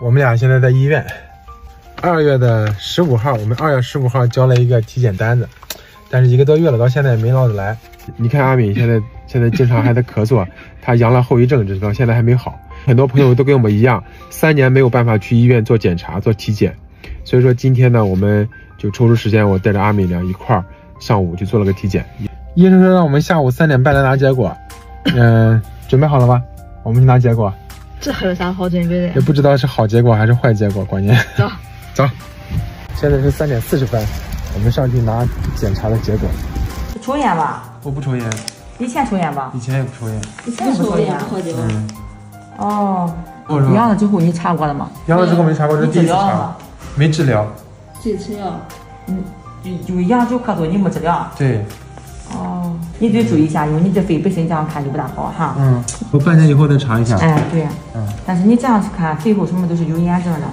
我们俩现在在医院。2月15号，我们2月15号交了一个体检单子，但是1个多月了，到现在也没捞得来。你看阿敏现在经常还在咳嗽，她阳了后遗症，直到现在还没好。很多朋友都跟我们一样，3年没有办法去医院做检查、做体检，所以说今天呢，我们就抽出时间，我带着阿敏俩一块儿上午去做了个体检。医生说让我们下午3点半来拿结果，准备好了吗？我们去拿结果。这还有啥好准备的？也不知道是好结果还是坏结果，关键。走。现在是3点40分，我们上去拿检查的结果。抽烟吧？我不抽烟。以前抽烟吧？以前也不抽烟。以前也不抽烟，不喝酒。哦。阳了之后你查过了吗？阳了之后没查过，这是第一次查。没治疗。自己吃药。就阳就咳嗽，你没治疗。对。哦，你得注意一下，因为你这肺本身这样看就不大好哈。我半年以后再查一下。哎，对。但是你这样看，肺后什么都是有炎症的。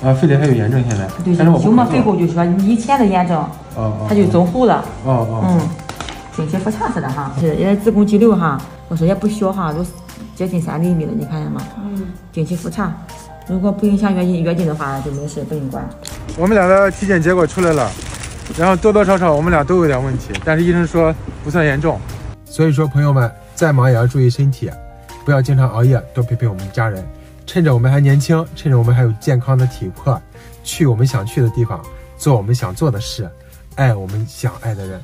他肺里还有炎症现在。对，有么肺后就是说你以前的炎症，它就走后了。定期复查似的哈。也子宫肌瘤哈，我说也不小哈，都接近3厘米了，你看见吗？定期复查，如果不影响月经的话，就没事，不用管。我们俩的体检结果出来了。然后多多少少我们俩都有点问题，但是医生说不算严重，所以说朋友们再忙也要注意身体，不要经常熬夜，多陪陪我们家人，趁着我们还年轻，趁着我们还有健康的体魄，去我们想去的地方，做我们想做的事，爱我们想爱的人。